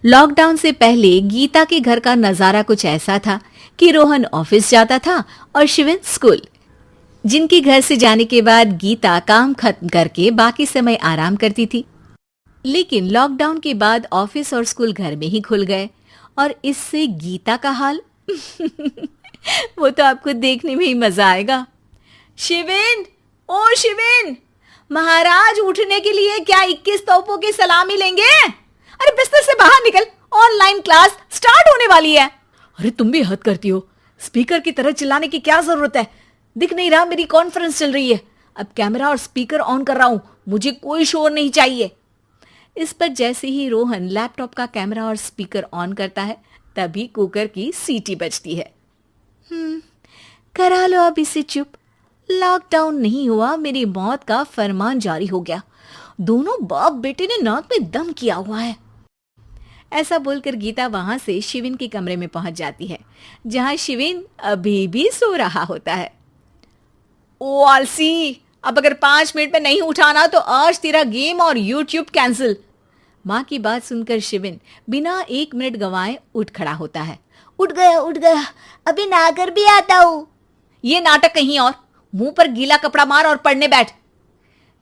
Lockdown से पहले गीता के घर का नजारा कुछ ऐसा था कि रोहन ऑफिस जाता था और शिविन स्कूल। जिनके घर से जाने के बाद गीता काम खत्म करके बाकी समय आराम करती थी। लेकिन लॉकडाउन के बाद ऑफिस और स्कूल घर में ही खुल गए और इससे गीता का हाल वो तो आपको देखने में ही मजा आएगा। शिविन, ओ शिविन, महाराज उठने के लिए क्या 21 तोपों की सलामी लेंगे? अरे बिस्तर से बाहर निकल, ऑनलाइन क्लास स्टार्ट होने वाली है। अरे तुम भी हद करती हो, स्पीकर की तरह चिल्लाने की क्या जरूरत है? दिख नहीं रहा मेरी कॉन्फ्रेंस चल रही है। अब कैमरा और स्पीकर ऑन कर रहा हूं, मुझे कोई शोर नहीं चाहिए। इस पर जैसे ही रोहन लैपटॉप का कैमरा और स्पीकर ऑन करता है तभी कुकर की सीटी बजती है। करा लो अब इसे चुप। लॉकडाउन नहीं हुआ, मेरी मौत का फरमान जारी हो गया। दोनों बाप बेटे ने नाक में दम किया हुआ है। ऐसा बोलकर गीता वहां से शिविन के कमरे में पहुंच जाती है, जहां शिविन अभी भी सो रहा होता है। ओ आलसी, अब अगर 5 मिनट में नहीं उठाना तो आज तेरा गेम और यूट्यूब कैंसिल। माँ की बात सुनकर शिविन बिना 1 मिनट गंवाए उठ खड़ा होता है। उठ गया, अभी नहाकर भी आता हूँ। ये नाटक कहीं और, मुंह पर गीला कपड़ा मार और पढ़ने बैठ।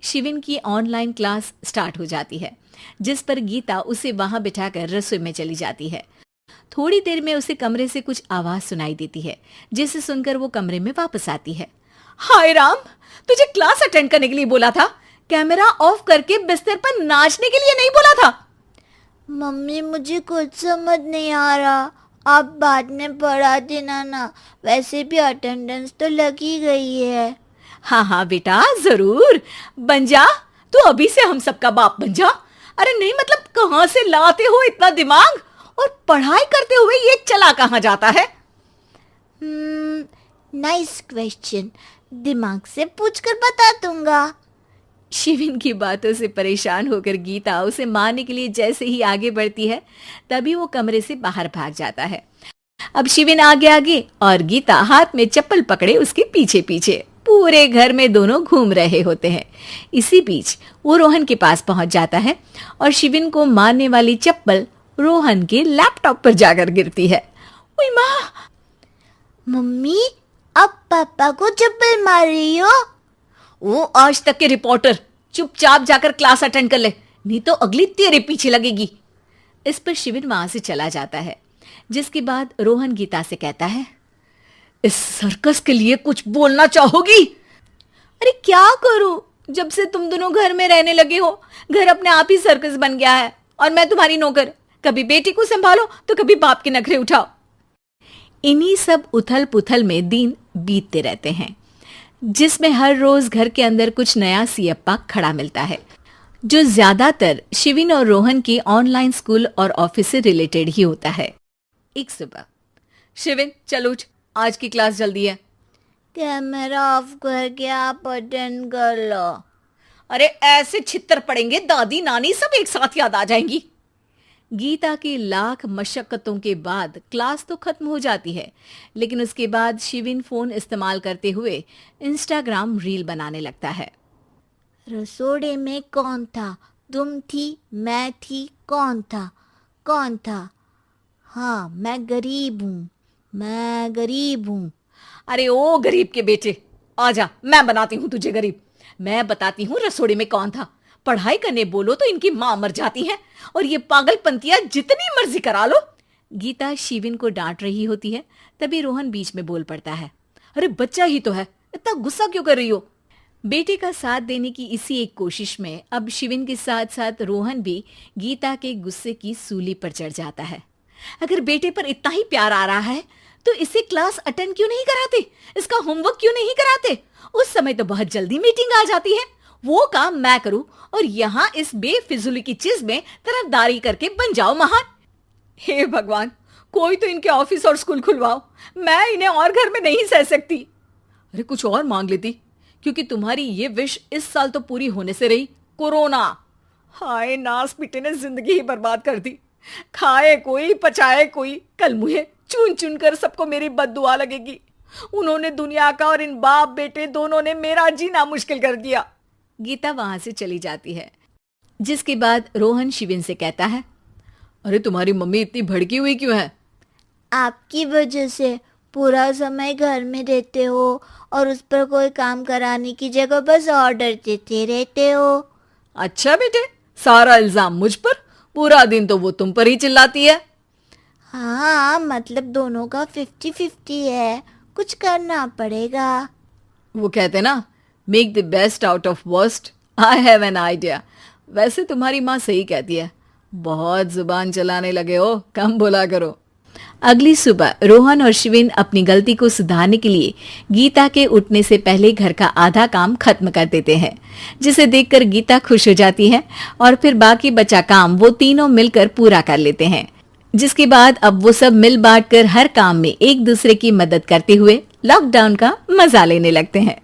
शिविन की ऑनलाइन क्लास स्टार्ट हो जाती है, जिस पर गीता उसे वहां बिठाकर रसोई में चली जाती है। थोड़ी देर में उसे कमरे से कुछ आवाज सुनाई देती है, जिसे सुनकर वो कमरे में वापस आती है। हाय राम, तुझे क्लास अटेंड करने के लिए बोला था, कैमरा ऑफ करके बिस्तर पर नाचने के लिए नहीं बोला था। मम्मी मुझे कुछ समझ नहीं आ रहा, आप बाद में पढ़ा देना ना, वैसे भी अटेंडेंस तो लगी गई है। हाँ बेटा, जरूर बन जा, तू अभी से हम सबका बाप बन जा। अरे नहीं मतलब कहाँ से लाते हो इतना दिमाग, और पढ़ाई करते हुए ये चला कहाँ जाता है? नाइस क्वेश्चन, दिमाग से पूछकर बता दूंगा। शिविन की बातों से परेशान होकर गीता उसे मारने के लिए जैसे ही आगे बढ़ती है तभी वो कमरे से बाहर भाग जाता है। अब शिविन आगे आगे और गीता हाथ में चप्पल पकड़े उसके पीछे पीछे पूरे घर में दोनों घूम रहे होते हैं। इसी बीच वो रोहन के पास पहुंच जाता है और शिविन को मारने वाली चप्पल रोहन के लैपटॉप पर जाकर गिरती है। ओए माँ! मम्मी, अब पापा को चप्पल मार रही हो? वो आज तक के रिपोर्टर, चुपचाप जाकर क्लास अटेंड कर ले, नहीं तो अगली तेरे पीछे लगेगी। इस पर शिविन वहां से चला जाता है, जिसके बाद रोहन गीता से कहता है, इस सर्कस के लिए कुछ बोलना चाहोगी? अरे क्या करूं, जब से तुम दोनों घर में रहने लगे हो, घर अपने आप ही सर्कस बन गया है और मैं तुम्हारी नौकर। कभी बेटी को संभालो तो कभी बाप के नखरे उठाओ। इन्हीं सब उथल पुथल में दिन बीतते रहते हैं, जिसमें हर रोज घर के अंदर कुछ नया सियप्पा खड़ा मिलता है, जो ज्यादातर शिविन और रोहन के ऑनलाइन स्कूल और ऑफिस से रिलेटेड ही होता है। एक सुबह, शिविन चल उठ, आज की क्लास जल्दी है। कैमरा ऑफ करके आप अटेंड कर लो। अरे ऐसे छित्तर पड़ेंगे, दादी नानी सब एक साथ याद आ जाएंगी। गीता की लाख मशक्कतों के बाद क्लास तो खत्म हो जाती है, लेकिन उसके बाद शिविन फोन इस्तेमाल करते हुए इंस्टाग्राम रील बनाने लगता है। रसोड़े में कौन था? तुम थी, मैं थी, कौन था? कौन था? हाँ, मैं गरीब हूँ। अरे ओ गरीब के बेटे, आजा, मैं बनाती हूँ तुझे गरीब। मैं बताती हूँ रसोड़े में कौन था। पढ़ाई करने बोलो तो इनकी माँ मर जाती है, और ये पागलपंतियां जितनी मर्जी करा लो। गीता शिविन को डांट रही होती है, तभी रोहन बीच में बोल पड़ता है। अरे बच्चा ही तो है, इतना गुस्सा क्यों कर रही हो? बेटे का साथ देने की इसी एक कोशिश में अब शिविन के साथ साथ रोहन भी गीता के गुस्से की सूली पर चढ़ जाता है। अगर बेटे पर इतना ही प्यार आ रहा है तो इसे क्लास अटेंड क्यों नहीं कराते, इसका होमवर्क क्यों नहीं कराते? उस समय तो बहुत जल्दी मीटिंग आ जाती है, वो काम मैं करूं और यहाँ इस बेफिजुली की चीज में तरफदारी करके बन जाओ महान। हे भगवान, कोई तो इनके ऑफिस और स्कूल खुलवाओ, मैं इन्हें और घर में नहीं सह सकती। अरे कुछ और मांग लेती, क्योंकि तुम्हारी ये विश इस साल तो पूरी होने से रही, कोरोना। हाय नास पिटे ने जिंदगी ही बर्बाद कर दी। खाए कोई पचाए कोई, कल मुझे चुन चुन कर सबको मेरी बद्दुआ लगेगी। उन्होंने दुनिया का और इन बाप बेटे दोनों ने मेरा जीना मुश्किल कर दिया। गीता वहां से चली जाती है, जिसके बाद रोहन शिविन से कहता है, अरे तुम्हारी मम्मी इतनी भड़की हुई क्यों है? आपकी वजह से पूरा समय घर में रहते हो और उस पर कोई काम कराने की जगह बस ऑर्डर देते रहते हो। अच्छा बेटे, सारा इल्जाम मुझ पर, पूरा दिन तो वो तुम पर ही चिल्लाती है। हाँ, मतलब दोनों का 50-50 है, कुछ करना पड़ेगा। वो कहते ना, make the best out of worst. I have an idea. वैसे तुम्हारी माँ सही कहती है, बहुत जुबान चलाने लगे हो, कम बोला करो। अगली सुबह रोहन और शिविन अपनी गलती को सुधारने के लिए गीता के उठने से पहले घर का आधा काम खत्म कर देते हैं, जिसे देखकर गीता खुश हो जाती है और फिर बाकी बचा काम वो तीनों मिलकर पूरा कर लेते हैं। जिसके बाद अब वो सब मिल बांट कर हर काम में एक दूसरे की मदद करते हुए लॉकडाउन का मजा लेने लगते हैं।